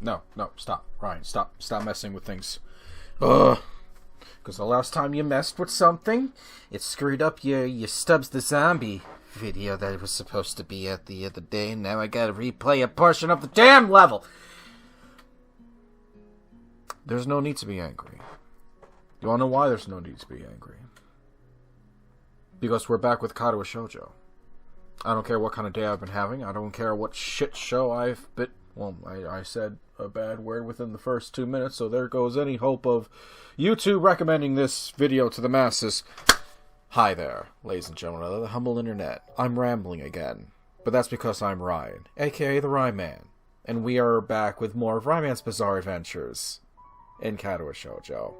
No, stop. Ryan, stop messing with things. Ugh. Because the last time you messed with something, it screwed up your Stubbs the Zombie video that it was supposed to be at the other day, and now I gotta replay a portion of the damn level! There's no need to be angry. You wanna know why there's no need to be angry? Because we're back with Katawa Shoujo. I don't care what kind of day I've been having, I don't care what shit show I've been... Well, I said a bad word within the first 2 minutes, so there goes any hope of YouTube recommending this video to the masses. Hi there, ladies and gentlemen of the humble internet. I'm rambling again, but that's because I'm Ryan, aka the Rhyme Man, and we are back with more of Rhyman's Bizarre Adventures in Katawa Shoujo.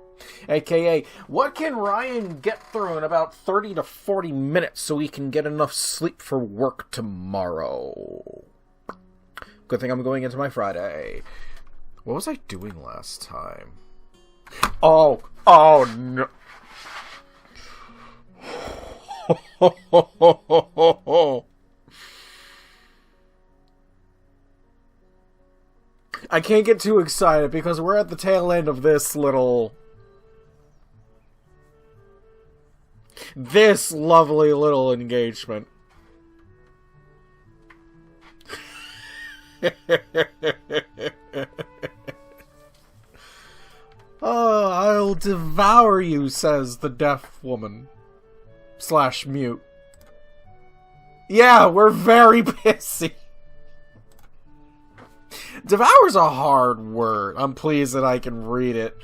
AKA, what can Ryan get through in about 30 to 40 minutes so he can get enough sleep for work tomorrow? Good thing I'm going into my Friday. What was I doing last time? Oh no. I can't get too excited because we're at the tail end of this lovely little engagement. Oh, I'll devour you, says the deaf woman. / mute. Yeah, we're very busy. Devour's a hard word. I'm pleased that I can read it.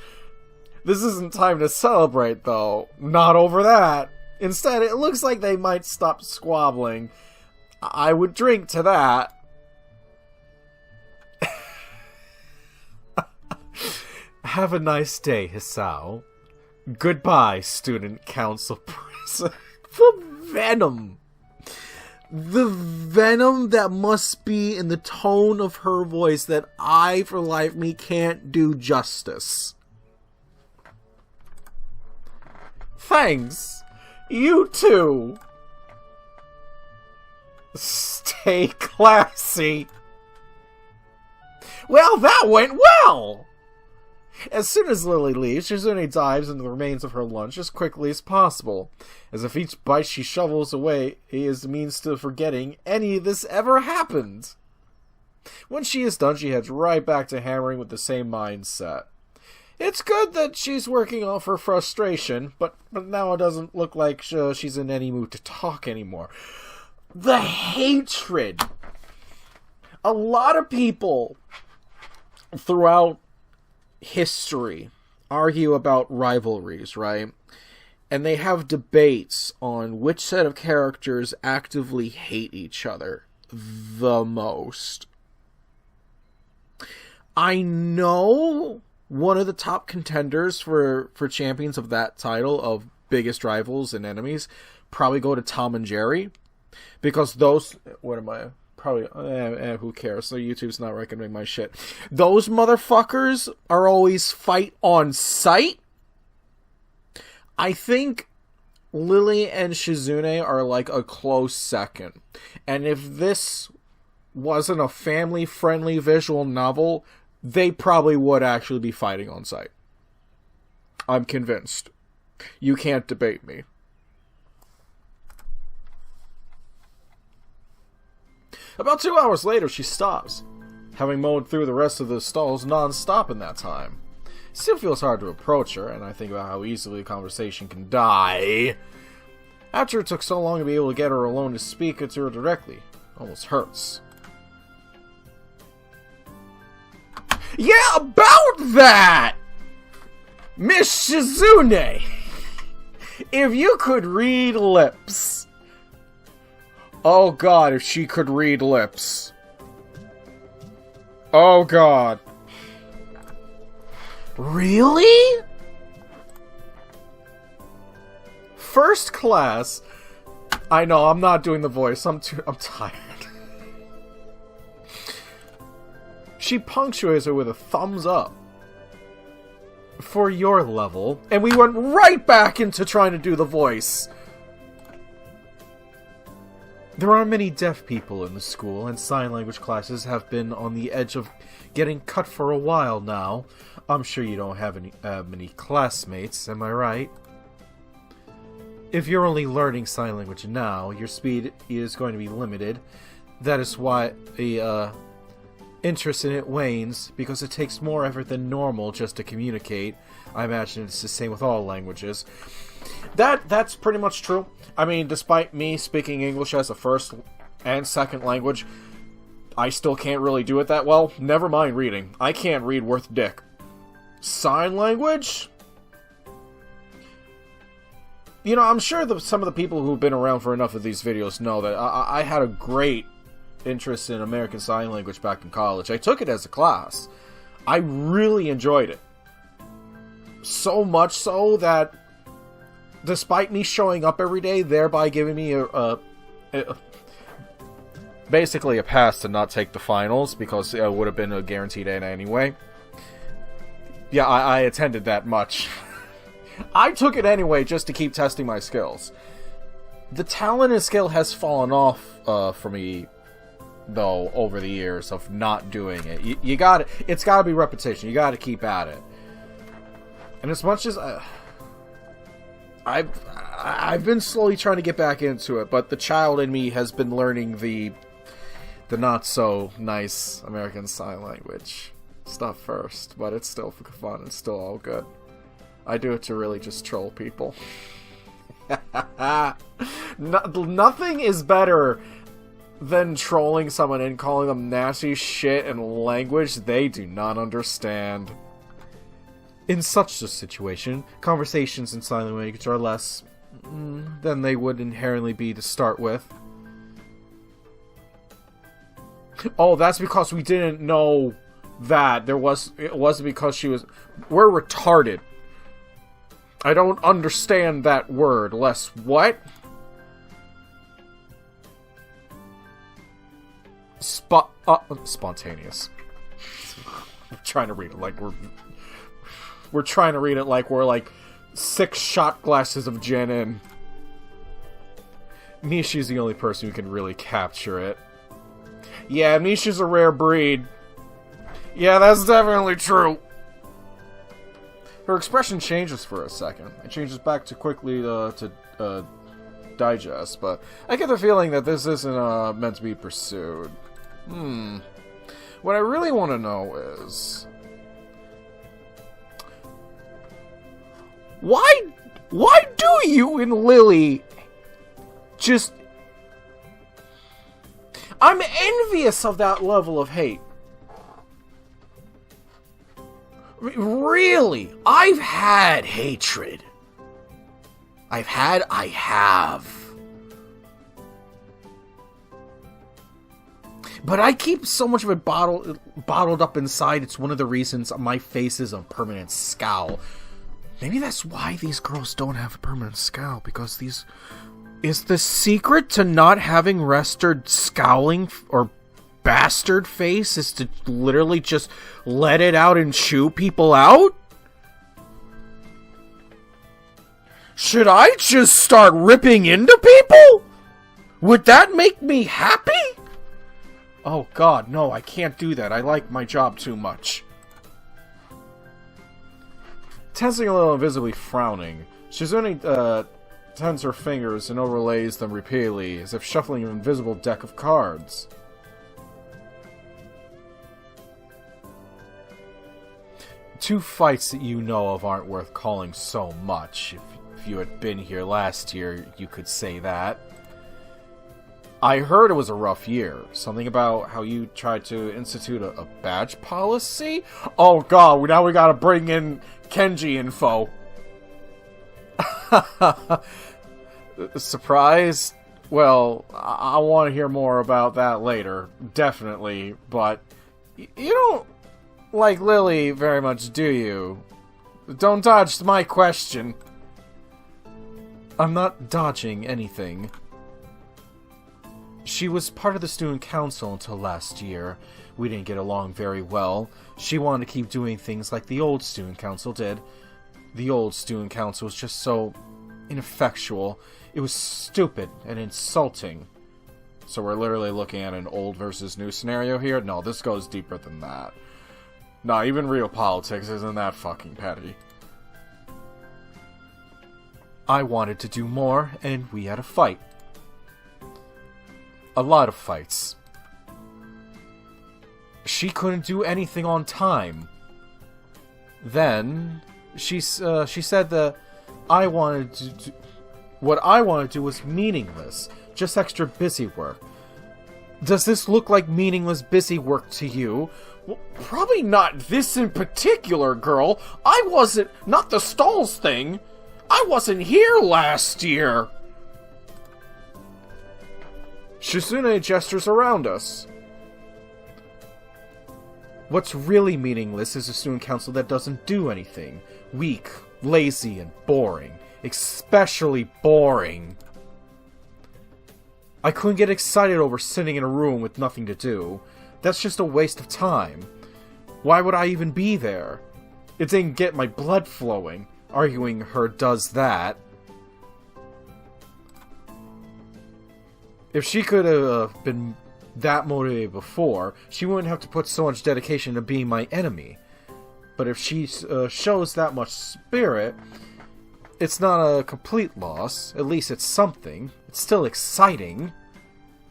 This isn't time to celebrate, though. Not over that. Instead, it looks like they might stop squabbling. I would drink to that. Have a nice day, Hisao. Goodbye, student council president. The venom. The venom that must be in the tone of her voice that I, for life me, can't do justice. Thanks. You too. Stay classy. Well, that went well! As soon as Lily leaves, Shizune dives into the remains of her lunch as quickly as possible, as if each bite she shovels away is the means to forgetting any of this ever happened. When she is done, she heads right back to hammering with the same mindset. It's good that she's working off her frustration, but now it doesn't look like she's in any mood to talk anymore. The hatred! A lot of people throughout history argue about rivalries, right? And they have debates on which set of characters actively hate each other the most. I know one of the top contenders for champions of that title of biggest rivals and enemies probably go to Tom and Jerry, because those... What am I... Probably, who cares? So YouTube's not recommending my shit. Those motherfuckers are always fight on sight. I think Lily and Shizune are like a close second. And if this wasn't a family-friendly visual novel, they probably would actually be fighting on sight. I'm convinced. You can't debate me. About 2 hours later, she stops, having mowed through the rest of the stalls non-stop in that time. It still feels hard to approach her, and I think about how easily a conversation can die. After it took so long to be able to get her alone to speak to her directly, it almost hurts. Yeah, about that! Miss Shizune! If you could read lips... Oh god, if she could read lips. Oh god. Really? First class. I know, I'm not doing the voice. I'm tired. She punctuates her with a thumbs up. For your level. And we went right back into trying to do the voice. There are many deaf people in the school, and sign language classes have been on the edge of getting cut for a while now. I'm sure you don't have many classmates, am I right? If you're only learning sign language now, your speed is going to be limited. That is why the interest in it wanes, because it takes more effort than normal just to communicate. I imagine it's the same with all languages. That's pretty much true. I mean, despite me speaking English as a first and second language, I still can't really do it that well. Never mind reading. I can't read worth dick. Sign language? You know, I'm sure some of the people who've been around for enough of these videos know that I had a great interest in American Sign Language back in college. I took it as a class. I really enjoyed it. So much so that, despite me showing up every day, thereby giving me basically a pass to not take the finals, because it would have been a guaranteed A anyway. Yeah, I attended that much. I took it anyway just to keep testing my skills. The talent and skill has fallen off for me, though, over the years of not doing it. It's gotta be repetition. You gotta keep at it. And as much as I've been slowly trying to get back into it, but the child in me has been learning the not so nice American Sign Language stuff first, but it's still fun. It's still all good. I do it to really just troll people. Nothing is better than trolling someone and calling them nasty shit in language they do not understand. In such a situation, conversations in sign language are less than they would inherently be to start with. Oh, that's because we didn't know that it wasn't because she was... We're retarded. I don't understand that word. Less what? Spontaneous. I'm trying to read it like we're trying to read it like we're like 6 shot glasses of gin in. Nishi's the only person who can really capture it. Yeah, Nishi's a rare breed. Yeah, that's definitely true. Her expression changes for a second. It changes back to quickly to digest, but I get the feeling that this isn't meant to be pursued. What I really want to know is... Why do you and Lily just... I'm envious of that level of hate. Really? I've had hatred. I have. But I keep so much of it bottled up inside, it's one of the reasons my face is a permanent scowl. Maybe that's why these girls don't have a permanent scowl, because these... Is the secret to not having rested scowling or bastard face is to literally just let it out and chew people out? Should I just start ripping into people? Would that make me happy? Oh god, no, I can't do that. I like my job too much. Tensing a little and visibly frowning, Shizune tens her fingers and overlays them repeatedly, as if shuffling an invisible deck of cards. Two fights that you know of aren't worth calling so much. If you had been here last year, you could say that. I heard it was a rough year. Something about how you tried to institute a badge policy? Oh god, now we gotta bring in Kenji info. Surprised? Well, I want to hear more about that later. Definitely. But you don't like Lily very much, do you? Don't dodge my question. I'm not dodging anything. She was part of the student council until last year. We didn't get along very well. She wanted to keep doing things like the old student council did. The old student council was just so ineffectual. It was stupid and insulting. So we're literally looking at an old versus new scenario here? No, this goes deeper than that. Nah, even real politics isn't that fucking petty. I wanted to do more, and we had a fight. A lot of fights. She couldn't do anything on time. Then, she said that I wanted to do... What I wanted to do was meaningless. Just extra busy work. Does this look like meaningless busy work to you? Well, probably not this in particular, girl. I wasn't... Not the stalls thing. I wasn't here last year. Shizune gestures around us. What's really meaningless is a student council that doesn't do anything. Weak, lazy, and boring. Especially boring. I couldn't get excited over sitting in a room with nothing to do. That's just a waste of time. Why would I even be there? It didn't get my blood flowing. Arguing her does that. If she could have been that motivated before, she wouldn't have to put so much dedication to being my enemy. But if she shows that much spirit, it's not a complete loss. At least it's something. It's still exciting.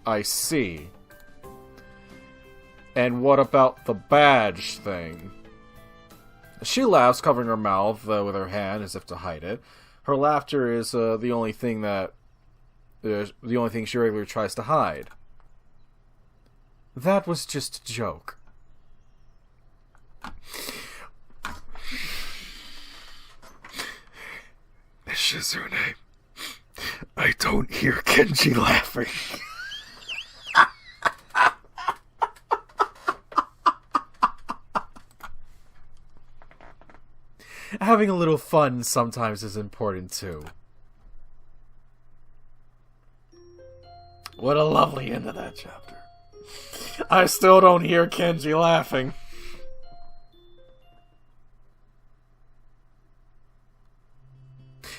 I see. And what about the badge thing? She laughs, covering her mouth with her hand as if to hide it. Her laughter is the only thing she regularly tries to hide. That was just a joke. Shizune, I don't hear Kenji laughing. Having a little fun sometimes is important too. What a lovely end to that chapter. I still don't hear Kenji laughing.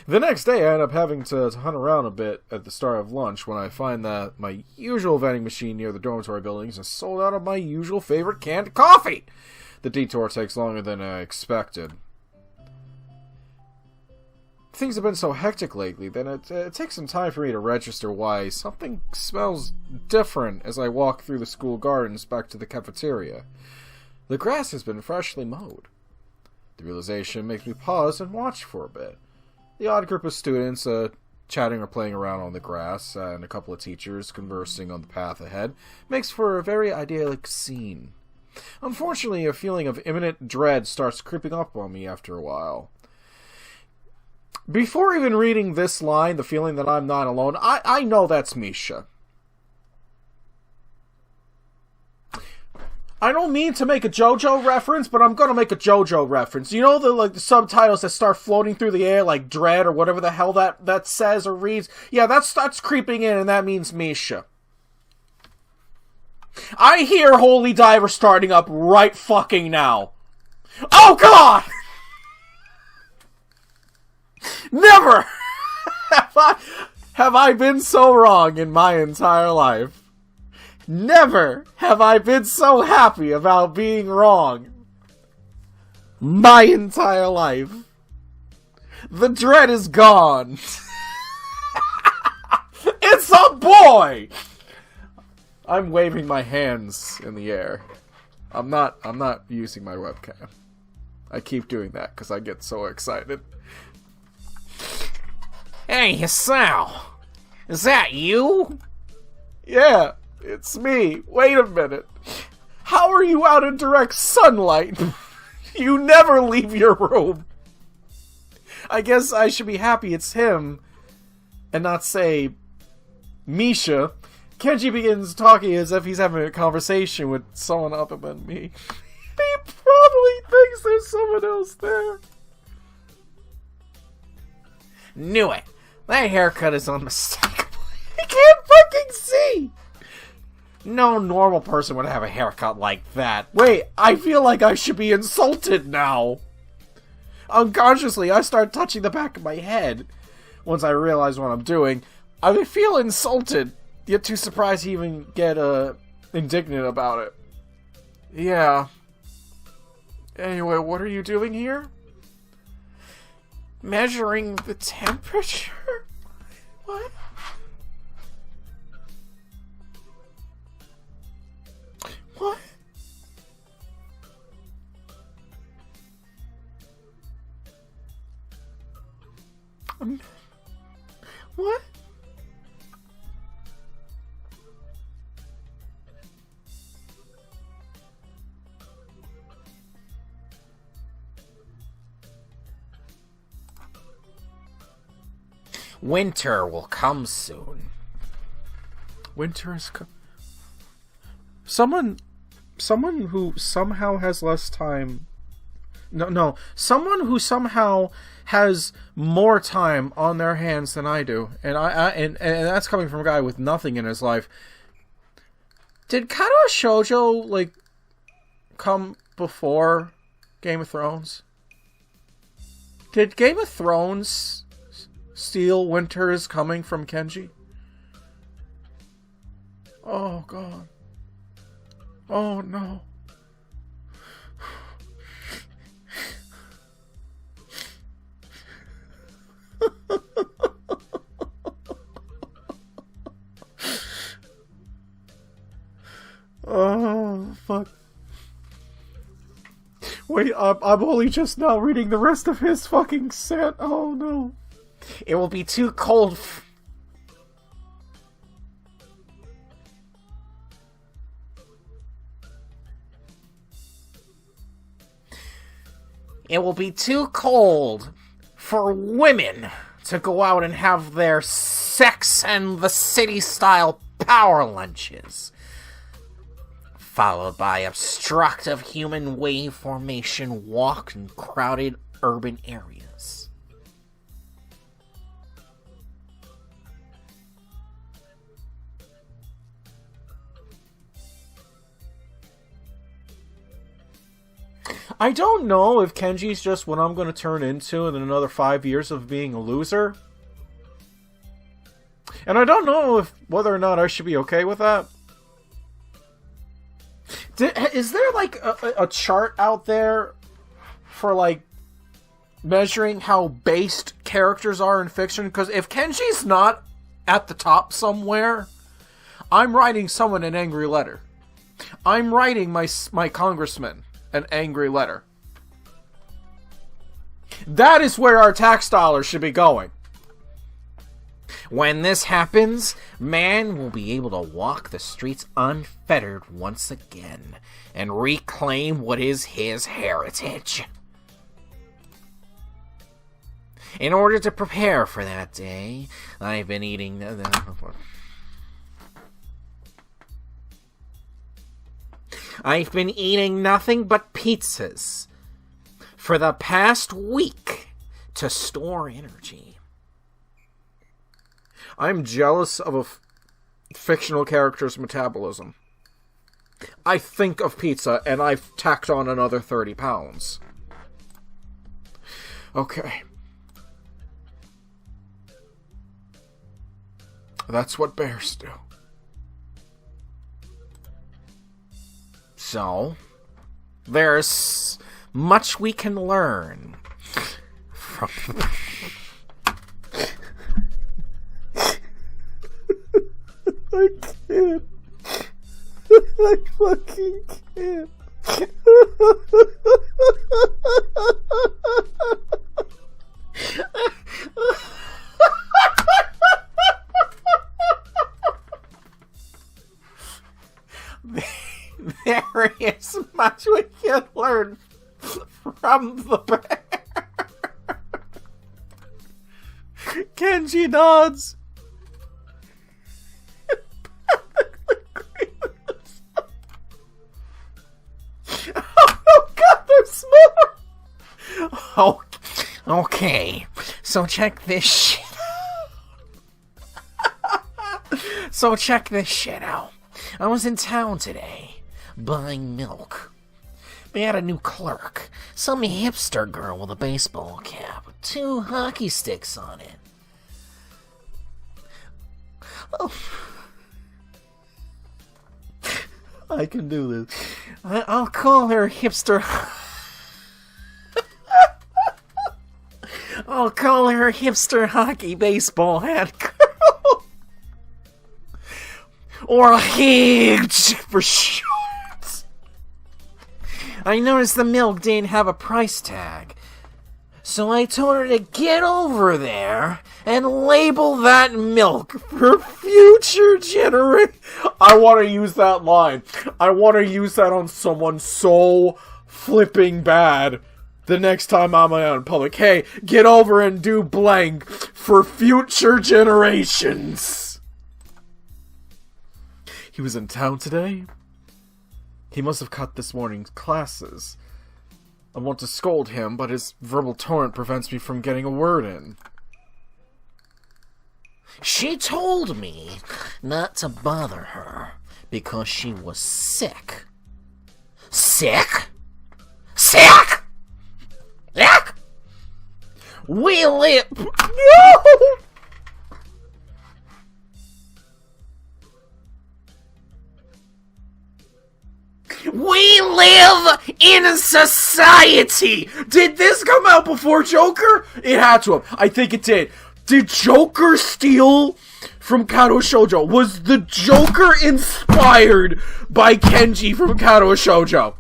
The next day, I end up having to hunt around a bit at the start of lunch when I find that my usual vending machine near the dormitory buildings is sold out of my usual favorite canned coffee. The detour takes longer than I expected. Things have been so hectic lately that it takes some time for me to register why something smells different as I walk through the school gardens back to the cafeteria. The grass has been freshly mowed. The realization makes me pause and watch for a bit. The odd group of students chatting or playing around on the grass, and a couple of teachers conversing on the path ahead makes for a very idyllic scene. Unfortunately, a feeling of imminent dread starts creeping up on me after a while. Before even reading this line, the feeling that I'm not alone, I know that's Misha. I don't mean to make a JoJo reference, but I'm gonna make a JoJo reference. You know the subtitles that start floating through the air like dread or whatever the hell that says or reads? Yeah, that's creeping in, and that means Misha. I hear Holy Diver starting up right fucking now. Oh god! Never have I been so wrong in my entire life. Never have I been so happy about being wrong. My entire life. The dread is gone. It's a boy! I'm waving my hands in the air. I'm not using my webcam. I keep doing that because I get so excited. Hey, Hisao! Is that you? Yeah, it's me. Wait a minute. How are you out in direct sunlight? You never leave your room. I guess I should be happy it's him, and not say Misha. Kenji begins talking as if he's having a conversation with someone other than me. He probably thinks there's someone else there. Knew it. That haircut is unmistakable. I can't fucking see. No normal person would have a haircut like that. Wait, I feel like I should be insulted now. Unconsciously, I start touching the back of my head. Once I realize what I'm doing, I feel insulted. Yet too surprised he even get indignant about it. Yeah. Anyway, what are you doing here? Measuring the temperature? What? What? What? Winter will come soon. Winter is someone who somehow has less time. No, someone who somehow has more time on their hands than I do, and and that's coming from a guy with nothing in his life. Did Katawa Shoujo like come before Game of Thrones? Did Game of Thrones steal Winter is Coming from Kenji? Oh god. Oh no. Oh fuck. Wait, I'm only just now reading the rest of his fucking set. Oh no. It will be too cold. It will be too cold for women to go out and have their Sex and the City-style power lunches, followed by obstructive human wave formation walk in crowded urban areas. I don't know if Kenji's just what I'm going to turn into in another 5 years of being a loser. And I don't know whether or not I should be okay with that. Is there like a chart out there for like measuring how based characters are in fiction? Because if Kenji's not at the top somewhere, I'm writing someone an angry letter. I'm writing my congressman an angry letter. That is where our tax dollars should be going. When this happens, man will be able to walk the streets unfettered once again and reclaim what is his heritage. In order to prepare for that day, I've been eating... I've been eating nothing but pizzas for the past week to store energy. I'm jealous of a fictional character's metabolism. I think of pizza and I've tacked on another 30 pounds. Okay. That's what bears do. So, there's much we can learn from... I can't. I fucking can't. There is much we can learn from the bear. Kenji nods. Oh god, there's more! Oh, okay, so check this shit out. I was in town today, buying milk. They had a new clerk, some hipster girl with a baseball cap with 2 hockey sticks on it. Oh, I can do this. I'll call her hipster. I'll call her hipster hockey baseball hat girl. Or a Higgs for short. I noticed the milk didn't have a price tag. So I told her to get over there and label that milk for future generations. I want to use that line. I want to use that on someone so flipping bad the next time I'm out in public. Hey, get over and do blank for future generations. He was in town today. He must have cut this morning's classes. I want to scold him, but his verbal torrent prevents me from getting a word in. She told me not to bother her because she was sick. Sick? Sick? Sick? We live... No! We live in a society! Did this come out before Joker? It had to have. I think it did. Did Joker steal from Katawa Shoujo? Was the Joker inspired by Kenji from Katawa Shoujo?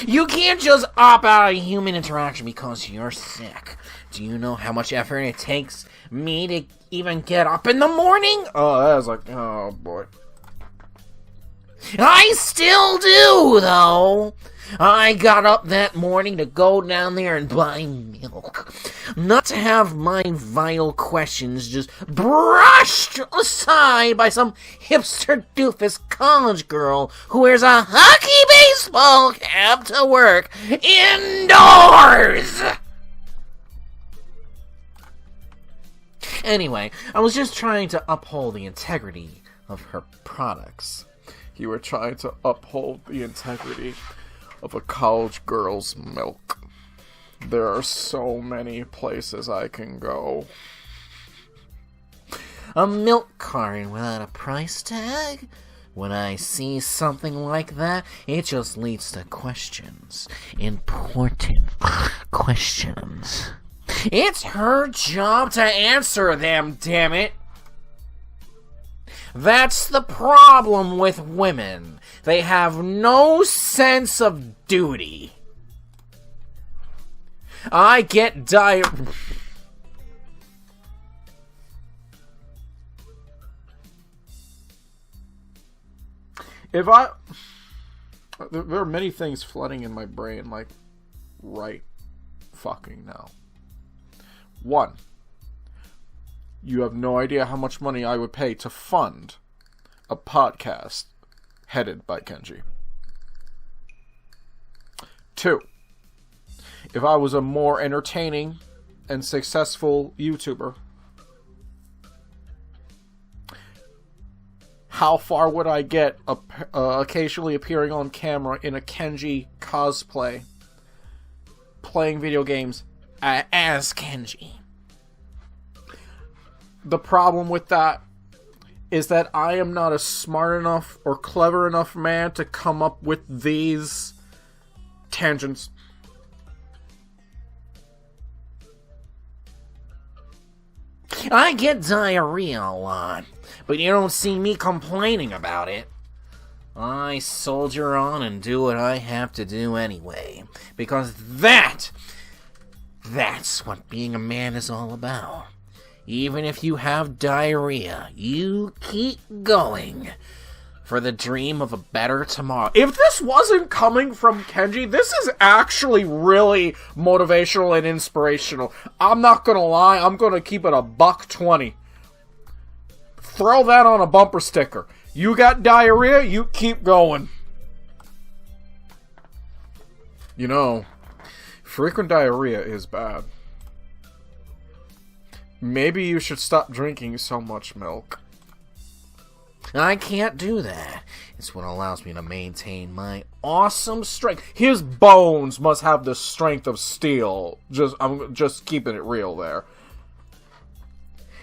You can't just opt out of human interaction because you're sick. Do you know how much effort it takes me to even get up in the morning? Oh, that was like, oh boy. I still do, though. I got up that morning to go down there and buy milk. Not to have my vital questions just brushed aside by some hipster doofus college girl who wears a hockey baseball cap to work indoors. Anyway, I was just trying to uphold the integrity of her products. You were trying to uphold the integrity of a college girl's milk. There are so many places I can go. A milk carton without a price tag? When I see something like that, it just leads to questions. Important questions. It's her job to answer them, damn it! That's the problem with women. They have no sense of duty. I get There are many things flooding in my brain, like, right fucking now. 1. You have no idea how much money I would pay to fund a podcast headed by Kenji. 2. If I was a more entertaining and successful YouTuber, how far would I get occasionally appearing on camera in a Kenji cosplay, playing video games as Kenji? The problem with that is that I am not a smart enough or clever enough man to come up with these tangents. I get diarrhea a lot, but you don't see me complaining about it. I soldier on and do what I have to do anyway, because that's what being a man is all about. Even if you have diarrhea, you keep going for the dream of a better tomorrow. If this wasn't coming from Kenji, this is actually really motivational and inspirational. I'm not gonna lie, I'm gonna keep it $1.20. Throw that on a bumper sticker. You got diarrhea, you keep going. You know, frequent diarrhea is bad. Maybe you should stop drinking so much milk. I can't do that. It's what allows me to maintain my awesome strength. His bones must have the strength of steel. I'm just keeping it real there.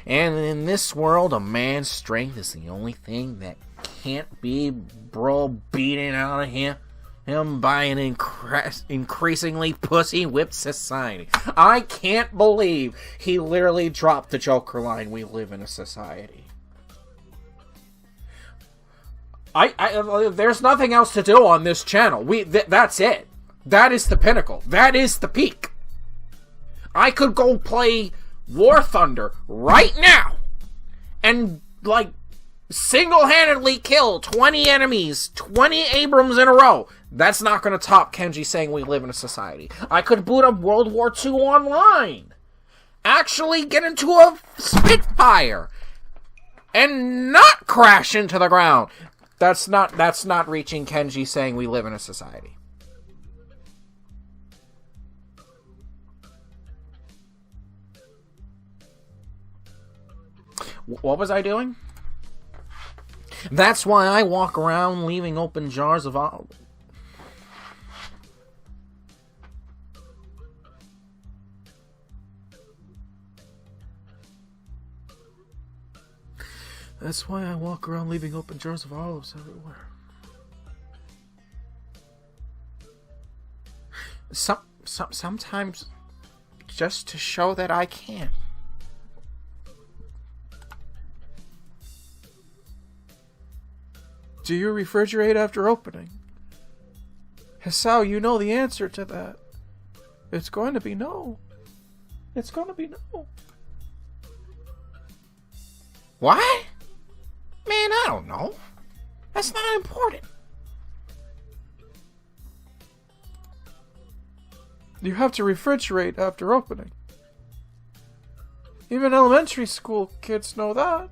And in this world, a man's strength is the only thing that can't be beaten out of him by an increasingly pussy-whipped society. I can't believe he literally dropped the Joker line, "We live in a society." There's nothing else to do on this channel. That's it. That is the pinnacle. That is the peak. I could go play War Thunder right now and, single-handedly kill 20 enemies, 20 Abrams in a row. That's not going to top Kenji saying we live in a society. I could boot up World War II online. Actually get into a Spitfire and not crash into the ground. That's not reaching Kenji saying we live in a society. What was I doing? That's why I walk around leaving open jars of olive. That's why I walk around leaving open jars of olives everywhere. Sometimes just to show that I can. Do you refrigerate after opening? Hisao, you know the answer to that. It's going to be no. It's going to be no. What? Man, I don't know. That's not important. You have to refrigerate after opening. Even elementary school kids know that.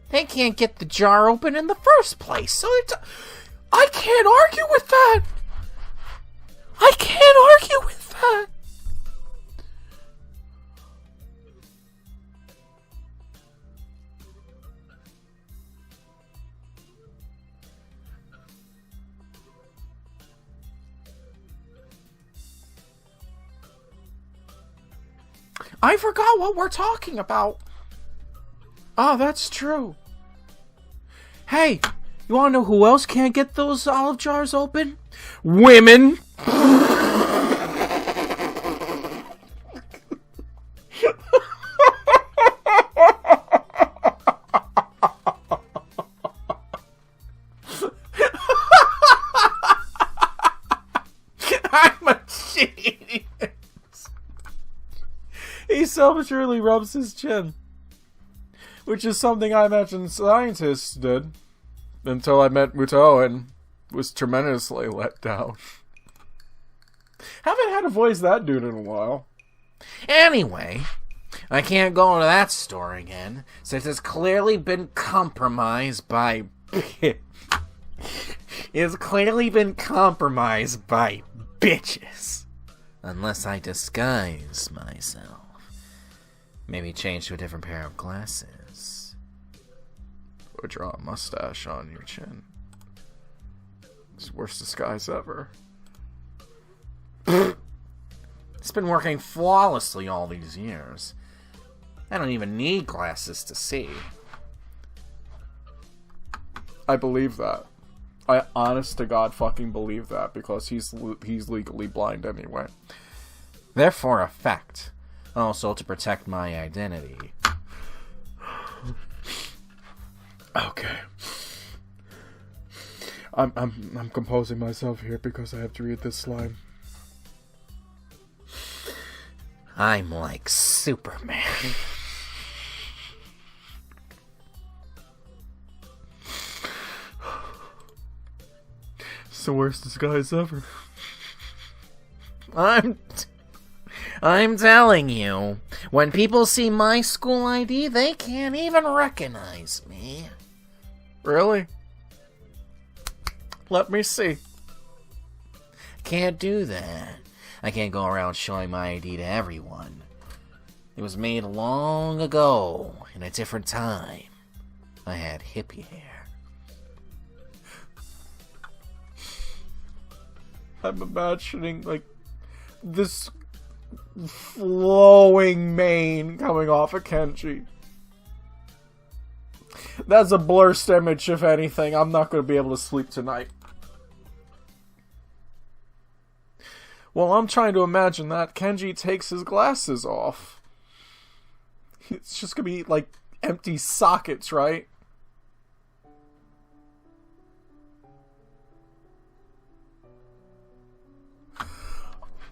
They can't get the jar open in the first place, so I can't argue with that. I can't argue with that. I forgot what we're talking about. Oh, that's true. Hey, you wanna know who else can't get those olive jars open? Women! I'm a genius. He self-assuredly rubs his chin. Which is something I imagine scientists did. Until I met Muto and was tremendously let down. Haven't had to voice that dude in a while. Anyway, I can't go into that store again, since it's clearly been compromised by... It's clearly been compromised by bitches. Unless I disguise myself. Maybe change to a different pair of glasses. Or draw a mustache on your chin. It's the worst disguise ever. It's been working flawlessly all these years. I don't even need glasses to see. I believe that. I honest to God fucking believe that, because he's legally blind anyway. Therefore, a fact. Also to protect my identity. Okay. I'm composing myself here because I have to read this line. I'm like Superman. It's the worst disguise ever. I'm telling you, when people see my school ID, they can't even recognize me. Really? Let me see. Can't do that. I can't go around showing my ID to everyone. It was made long ago, in a different time. I had hippie hair. I'm imagining, like, this flowing mane coming off of Kenji. That's a blurst image, if anything. I'm not going to be able to sleep tonight. Well, I'm trying to imagine that Kenji takes his glasses off. It's just going to be, like, empty sockets, right?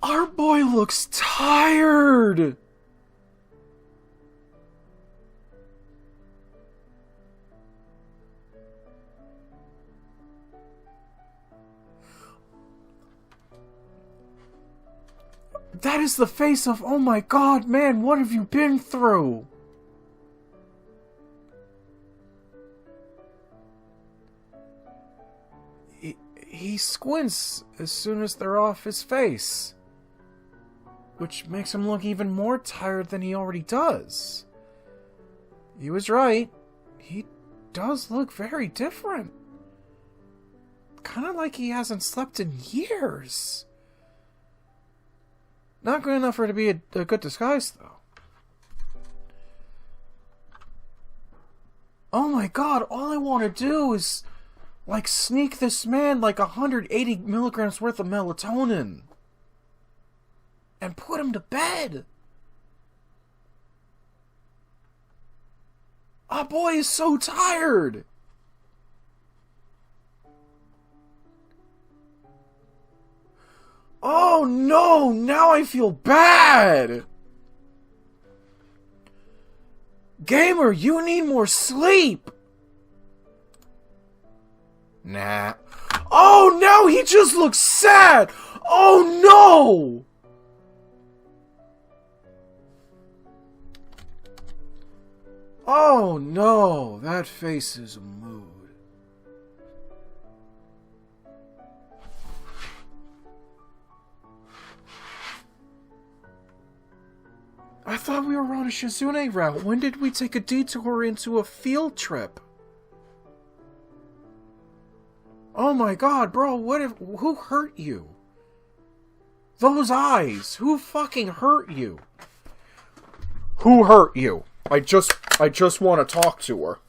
Our boy looks tired! That is the face of, oh my god, man, what have you been through? He squints as soon as they're off his face, which makes him look even more tired than he already does. He was right. He does look very different. Kind of like he hasn't slept in years. Not good enough for it to be a good disguise, though. Oh my god, all I want to do is, like, sneak this man like 180 milligrams worth of melatonin. And put him to bed. Our boy is so tired. Oh no, now I feel bad. Gamer, you need more sleep. Nah. Oh no, he just looks sad. Oh no. Oh no, that face is a mood. I thought we were on a Shizune route. When did we take a detour into a field trip? Oh my god, bro, who hurt you? Those eyes, who fucking hurt you? Who hurt you? I just want to talk to her.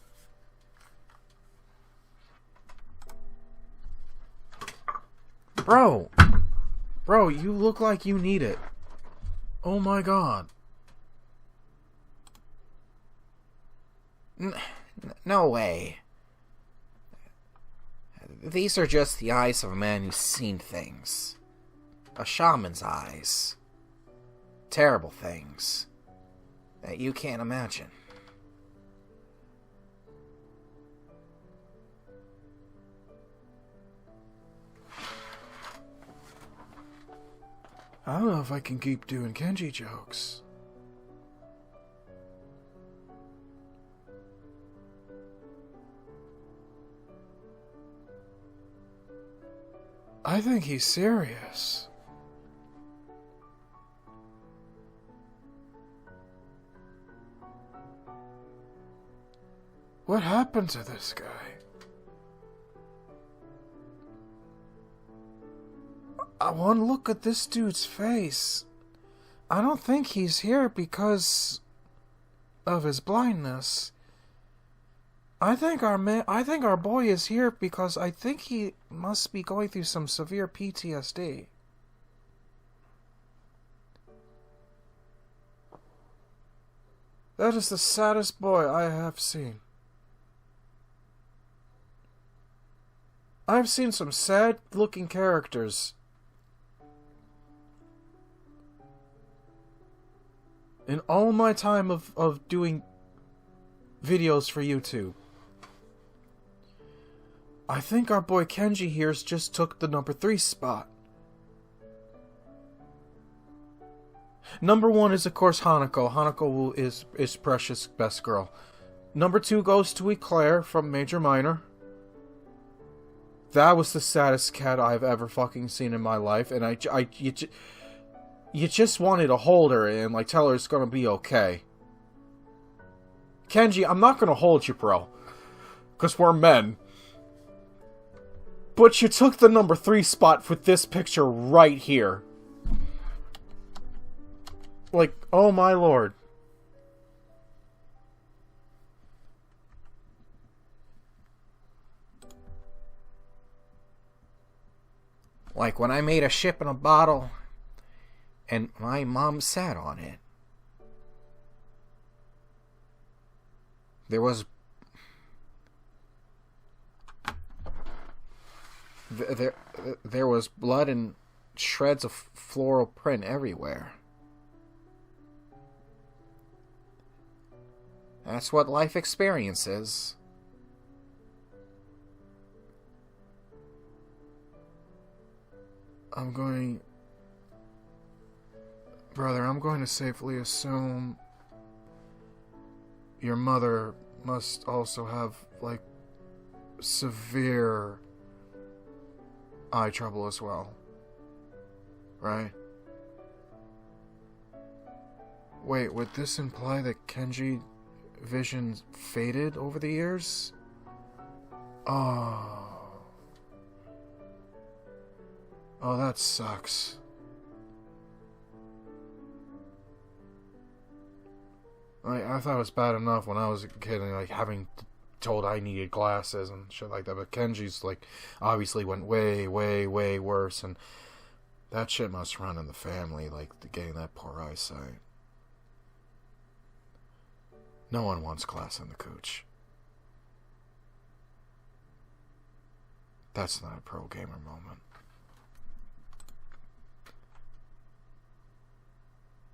Bro, you look like you need it. Oh my god. No way. These are just the eyes of a man who's seen things. A shaman's eyes. Terrible things that you can't imagine. I don't know if I can keep doing Kenji jokes. I think he's serious. What happened to this guy? I want to look at this dude's face. I don't think he's here because of his blindness. I think our boy is here because I think he must be going through some severe PTSD. That is the saddest boy I have seen. I've seen some sad-looking characters in all my time of doing videos for YouTube. I think our boy Kenji here's just took the number 3 spot. Number 1 is, of course, Hanako. Hanako is Precious' best girl. Number 2 goes to Eclair from Major Minor. That was the saddest cat I've ever fucking seen in my life, and you just wanted to hold her and, like, tell her it's gonna be okay. Kenji, I'm not gonna hold you, bro. 'Cause we're men. But you took the number 3 spot with this picture right here. Like, oh my lord. Like when I made a ship in a bottle and my mom sat on it. There was... There was blood and shreds of floral print everywhere. That's what life experience is. Brother, I'm going to safely assume your mother must also have, like, severe eye trouble as well. Right? Wait, would this imply that Kenji vision faded over the years? Oh, that sucks. I thought it was bad enough when I was a kid and, like, having told I needed glasses and shit like that, but Kenji's, like, obviously went way, way, way worse, and that shit must run in the family, like, getting that poor eyesight. No one wants glass in the cooch. That's not a pro gamer moment.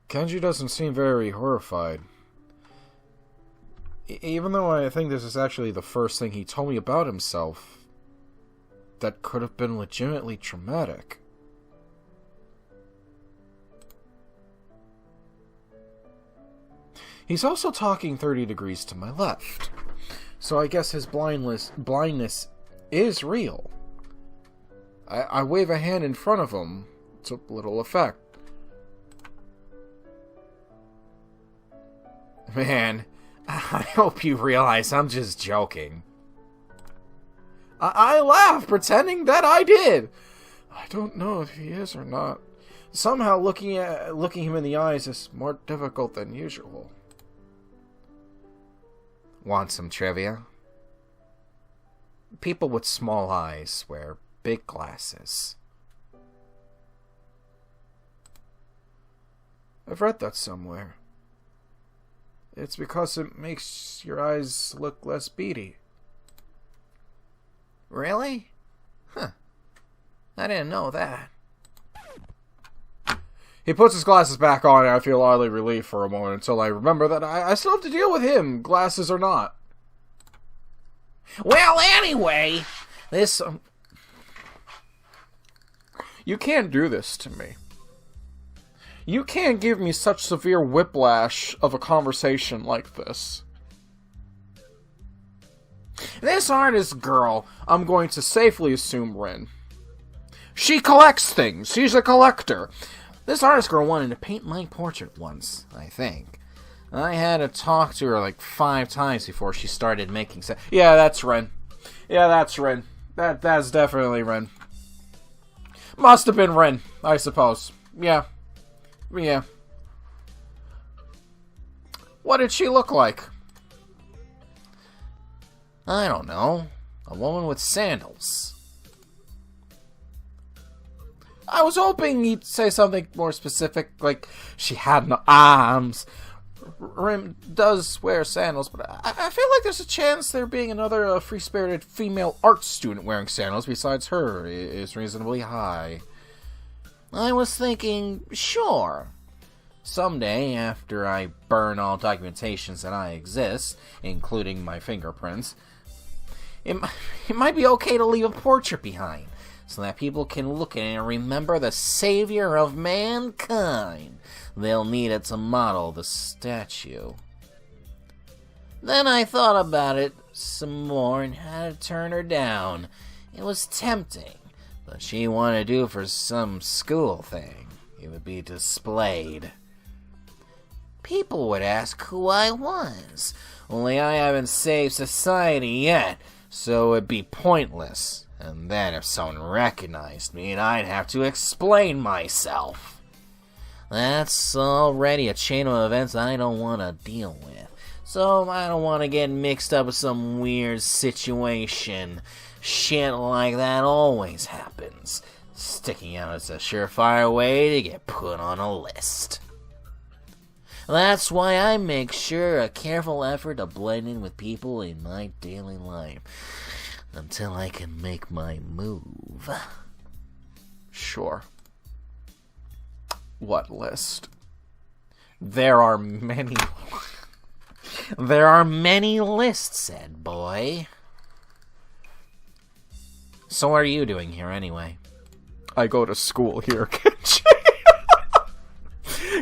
Kenji doesn't seem very horrified. Even though I think this is actually the first thing he told me about himself that could have been legitimately traumatic. He's also talking 30 degrees to my left, so I guess his blindness is real. I wave a hand in front of him to little effect. Man, I hope you realize I'm just joking. I laugh, pretending that I did. I don't know if he is or not. Somehow looking him in the eyes is more difficult than usual. Want some trivia? People with small eyes wear big glasses. I've read that somewhere. It's because it makes your eyes look less beady. Really? Huh. I didn't know that. He puts his glasses back on, and I feel oddly relieved for a moment until I remember that I still have to deal with him, glasses or not. Well, anyway, this... You can't do this to me. You can't give me such severe whiplash of a conversation like this. This artist girl, I'm going to safely assume Rin. She collects things. She's a collector. This artist girl wanted to paint my portrait once, I think. I had to talk to her like 5 times before she started making sense. Yeah, that's Rin. Yeah, that's Rin. That's definitely Rin. Must have been Rin, I suppose. Yeah. What did she look like? I don't know. A woman with sandals. I was hoping he'd say something more specific, like she had no arms. Rim does wear sandals, but I feel like there's a chance there being another free-spirited female art student wearing sandals besides her is reasonably high. I was thinking, sure. Someday, after I burn all documentations that I exist, including my fingerprints, it might be okay to leave a portrait behind, so that people can look at it and remember the savior of mankind. They'll need it to model the statue. Then I thought about it some more and had to turn her down. It was tempting, but she wanted to do it for some school thing. It would be displayed. People would ask who I was, only I haven't saved society yet, so it'd be pointless. And then if someone recognized me, I'd have to explain myself. That's already a chain of events I don't want to deal with. So I don't want to get mixed up with some weird situation. Shit like that always happens. Sticking out is a surefire way to get put on a list. That's why I make sure a careful effort to blend in with people in my daily life. Until I can make my move. Sure. What list? There are many... There are many lists, said boy. So what are you doing here anyway? I go to school here, Kenji.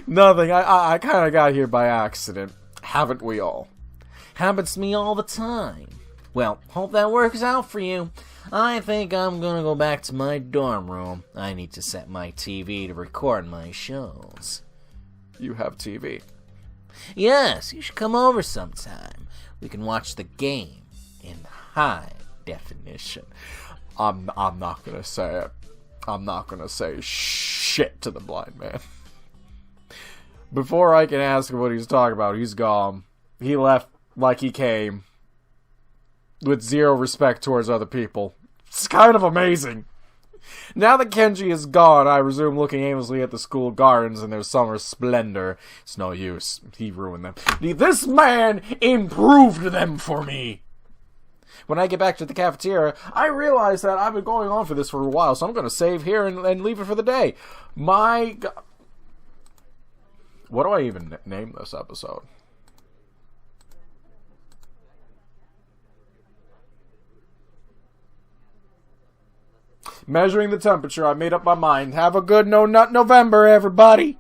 Nothing. I kind of got here by accident. Haven't we all? Happens to me all the time. Well, hope that works out for you. I think I'm gonna go back to my dorm room. I need to set my TV to record my shows. You have TV? Yes, you should come over sometime. We can watch the game in high definition. I'm not gonna say it. I'm not gonna say shit to the blind man. Before I can ask him what he's talking about, he's gone. He left like he came. With zero respect towards other people. It's kind of amazing. Now that Kenji is gone, I resume looking aimlessly at the school gardens in their summer splendor. It's no use. He ruined them. This man improved them for me. When I get back to the cafeteria, I realize that I've been going on for this for a while, so I'm going to save here and leave it for the day. My God. What do I even name this episode? Measuring the temperature, I made up my mind. Have a good no-nut November, everybody!